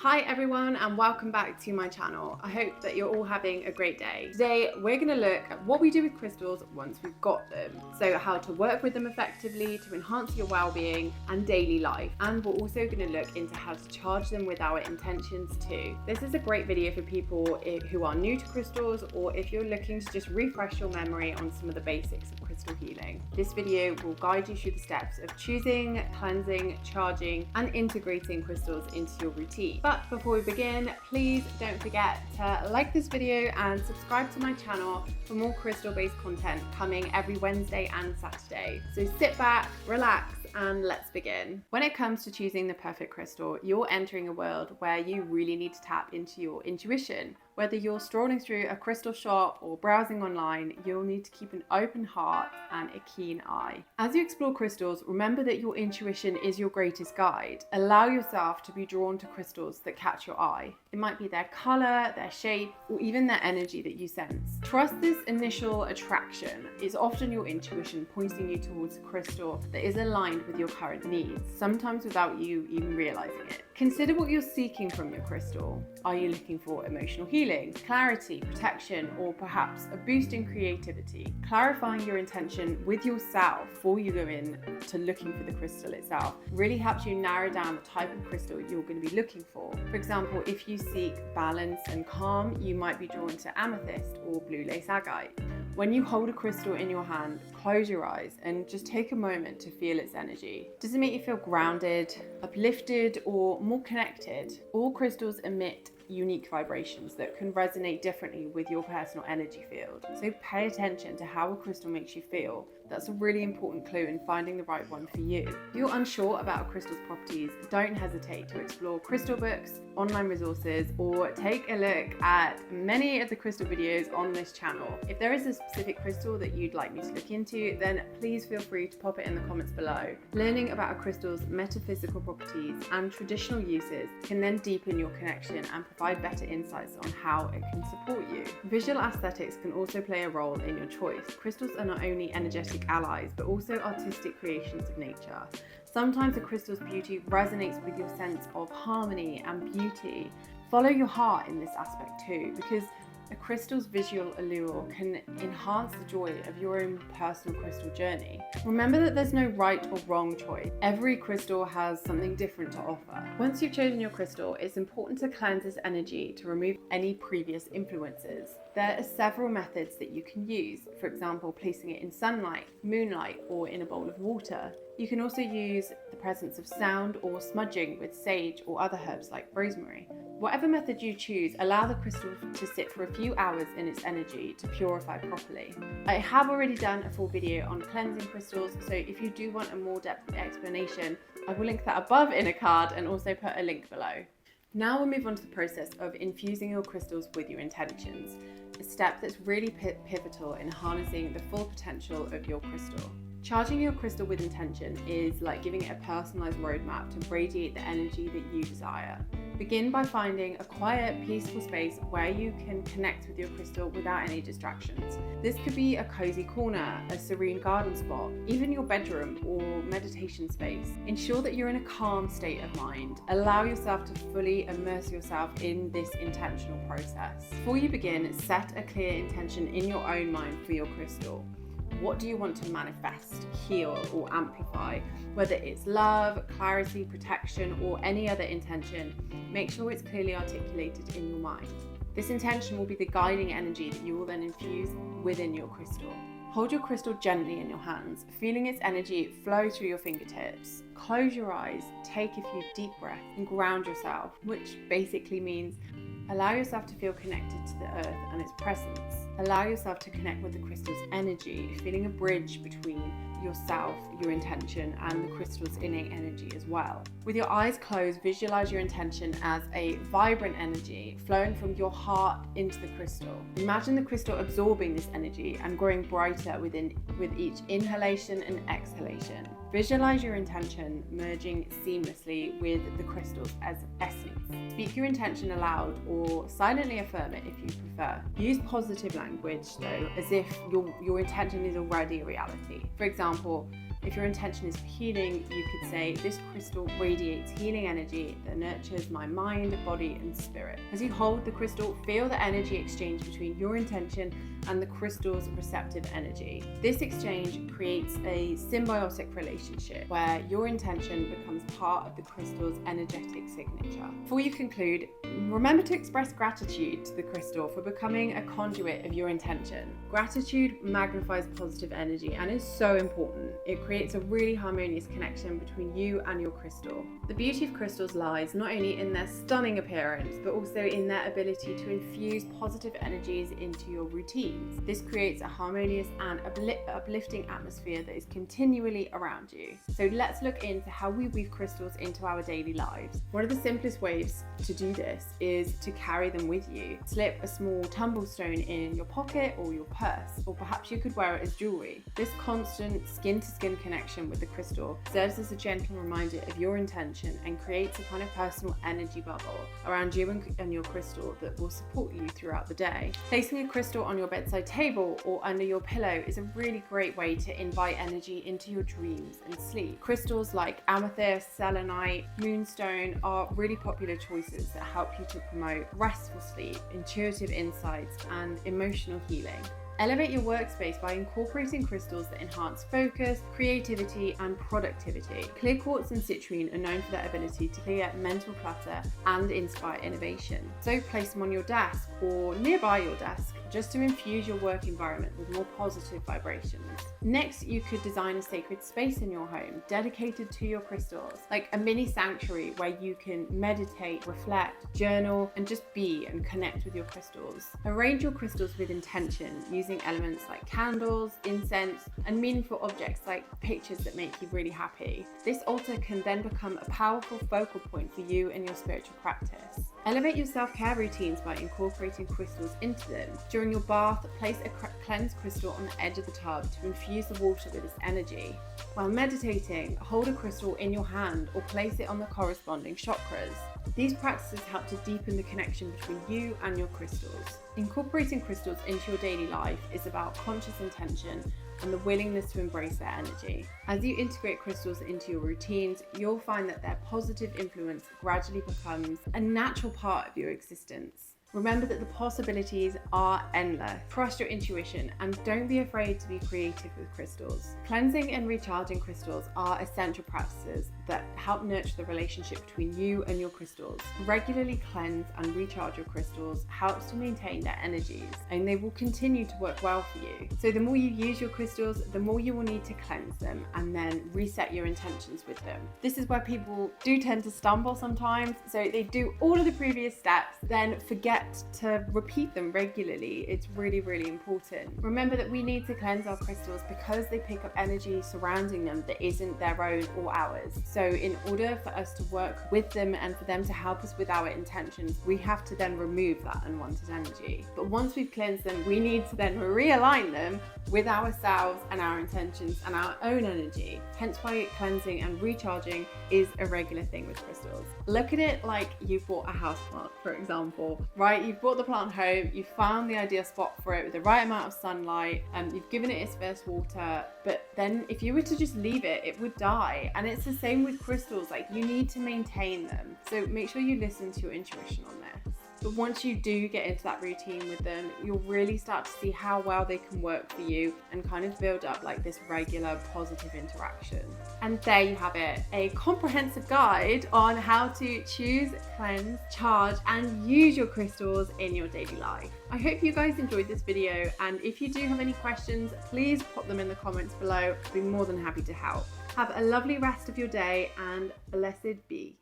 Hi everyone and welcome back to my channel. I hope that you're all having a great day. Today we're going to look at what we do with crystals once we've got them. So how to work with them effectively to enhance your well-being and daily life. And we're also going to look into how to charge them with our intentions too. This is a great video for people who are new to crystals, or if you're looking to just refresh your memory on some of the basics of crystal healing. This video will guide you through the steps of choosing, cleansing, charging and integrating crystals into your routine. But before we begin, please don't forget to like this video and subscribe to my channel for more crystal-based content coming every Wednesday and Saturday. So sit back, relax, and let's begin. When it comes to choosing the perfect crystal, you're entering a world where you really need to tap into your intuition. Whether you're strolling through a crystal shop or browsing online, you'll need to keep an open heart and a keen eye. As you explore crystals, remember that your intuition is your greatest guide. Allow yourself to be drawn to crystals that catch your eye. It might be their color, their shape, or even their energy that you sense. Trust this initial attraction. It's often your intuition pointing you towards a crystal that is aligned with your current needs, sometimes without you even realizing it. Consider what you're seeking from your crystal. Are you looking for emotional healing, clarity, protection, or perhaps a boost in creativity? Clarifying your intention with yourself before you go in to looking for the crystal itself really helps you narrow down the type of crystal you're going to be looking for. For example, if you seek balance and calm, you might be drawn to amethyst or blue lace agate. When you hold a crystal in your hand, close your eyes and just take a moment to feel its energy. Does it make you feel grounded, uplifted, or more connected? All crystals emit unique vibrations that can resonate differently with your personal energy field. So pay attention to how a crystal makes you feel. That's a really important clue in finding the right one for you. If you're unsure about a crystal's properties, don't hesitate to explore crystal books, online resources, or take a look at many of the crystal videos on this channel. If there is a specific crystal that you'd like me to look into, then please feel free to pop it in the comments below. Learning about a crystal's metaphysical properties and traditional uses can then deepen your connection and provide better insights on how it can support you. Visual aesthetics can also play a role in your choice. Crystals are not only energetic allies, but also artistic creations of nature. Sometimes a crystal's beauty resonates with your sense of harmony and beauty. Follow your heart in this aspect too, because a crystal's visual allure can enhance the joy of your own personal crystal journey. Remember that there's no right or wrong choice. Every crystal has something different to offer. Once you've chosen your crystal, it's important to cleanse its energy to remove any previous influences. There are several methods that you can use. For example, placing it in sunlight, moonlight, or in a bowl of water. You can also use the presence of sound or smudging with sage or other herbs like rosemary. Whatever method you choose, allow the crystal to sit for a few hours in its energy to purify properly. I have already done a full video on cleansing crystals, so if you do want a more depth explanation, I will link that above in a card and also put a link below. Now we'll move on to the process of infusing your crystals with your intentions, a step that's really pivotal in harnessing the full potential of your crystal. Charging your crystal with intention is like giving it a personalized roadmap to radiate the energy that you desire. Begin by finding a quiet, peaceful space where you can connect with your crystal without any distractions. This could be a cozy corner, a serene garden spot, even your bedroom or meditation space. Ensure that you're in a calm state of mind. Allow yourself to fully immerse yourself in this intentional process. Before you begin, set a clear intention in your own mind for your crystal. What do you want to manifest, heal, or amplify? Whether it's love, clarity, protection, or any other intention, make sure it's clearly articulated in your mind. This intention will be the guiding energy that you will then infuse within your crystal. Hold your crystal gently in your hands, feeling its energy flow through your fingertips. Close your eyes, take a few deep breaths, and ground yourself, which basically means allow yourself to feel connected to the earth and its presence. Allow yourself to connect with the crystal's energy, feeling a bridge between yourself, your intention, and the crystal's innate energy as well. With your eyes closed, visualize your intention as a vibrant energy flowing from your heart into the crystal. Imagine the crystal absorbing this energy and growing brighter with each inhalation and exhalation. Visualize your intention merging seamlessly with the crystal's essence. Speak your intention aloud or silently affirm it if you prefer. Use positive language though, as if your intention is already a reality. For example, If your intention is for healing, you could say, this crystal radiates healing energy that nurtures my mind, body, and spirit. As you hold the crystal, feel the energy exchange between your intention and the crystal's receptive energy. This exchange creates a symbiotic relationship where your intention becomes part of the crystal's energetic signature. Before you conclude, remember to express gratitude to the crystal for becoming a conduit of your intention. Gratitude magnifies positive energy and is so important. It creates a really harmonious connection between you and your crystal. The beauty of crystals lies not only in their stunning appearance, but also in their ability to infuse positive energies into your routines. This creates a harmonious and uplifting atmosphere that is continually around you. So let's look into how we weave crystals into our daily lives. One of the simplest ways to do this is to carry them with you. Slip a small tumblestone in your pocket or your purse, or perhaps you could wear it as jewelry. This constant skin-to-skin connection with the crystal serves as a gentle reminder of your intention and creates a kind of personal energy bubble around you and your crystal that will support you throughout the day. Placing a crystal on your bedside table or under your pillow is a really great way to invite energy into your dreams and sleep. Crystals like amethyst, selenite, moonstone are really popular choices that help you to promote restful sleep, intuitive insights, and emotional healing. Elevate your workspace by incorporating crystals that enhance focus, creativity, and productivity. Clear quartz and citrine are known for their ability to clear mental clutter and inspire innovation. So place them on your desk or nearby your desk just to infuse your work environment with more positive vibrations. Next, you could design a sacred space in your home dedicated to your crystals, like a mini sanctuary where you can meditate, reflect, journal, and just be and connect with your crystals. Arrange your crystals with intention, using elements like candles, incense, and meaningful objects like pictures that make you really happy. This altar can then become a powerful focal point for you and your spiritual practice. Elevate your self-care routines by incorporating crystals into them. During your bath, place a cleansed crystal on the edge of the tub to infuse the water with its energy. While meditating, hold a crystal in your hand or place it on the corresponding chakras. These practices help to deepen the connection between you and your crystals. Incorporating crystals into your daily life is about conscious intention and the willingness to embrace their energy. As you integrate crystals into your routines, you'll find that their positive influence gradually becomes a natural part of your existence. Remember that the possibilities are endless. Trust your intuition and don't be afraid to be creative with crystals. Cleansing and recharging crystals are essential practices that help nurture the relationship between you and your crystals. Regularly cleanse and recharge your crystals helps to maintain their energies, and they will continue to work well for you. So the more you use your crystals, the more you will need to cleanse them and then reset your intentions with them. This is where people do tend to stumble sometimes, so they do all of the previous steps, then forget to repeat them regularly. It's really, really important. Remember that we need to cleanse our crystals because they pick up energy surrounding them that isn't their own or ours. So in order for us to work with them and for them to help us with our intentions, we have to then remove that unwanted energy. But once we've cleansed them, we need to then realign them with ourselves and our intentions and our own energy. Hence why cleansing and recharging is a regular thing with crystals. Look at it like you've bought a houseplant, for example, right? You've brought the plant home, you've found the ideal spot for it with the right amount of sunlight, and you've given it its first water, but then if you were to just leave it, it would die. And it's the same with crystals, like you need to maintain them. So make sure you listen to your intuition on this. But once you do get into that routine with them, you'll really start to see how well they can work for you and kind of build up like this regular positive interaction. And there you have it, a comprehensive guide on how to choose, cleanse, charge, and use your crystals in your daily life. I hope you guys enjoyed this video, and if you do have any questions, please pop them in the comments below. I'd be more than happy to help. Have a lovely rest of your day and blessed be.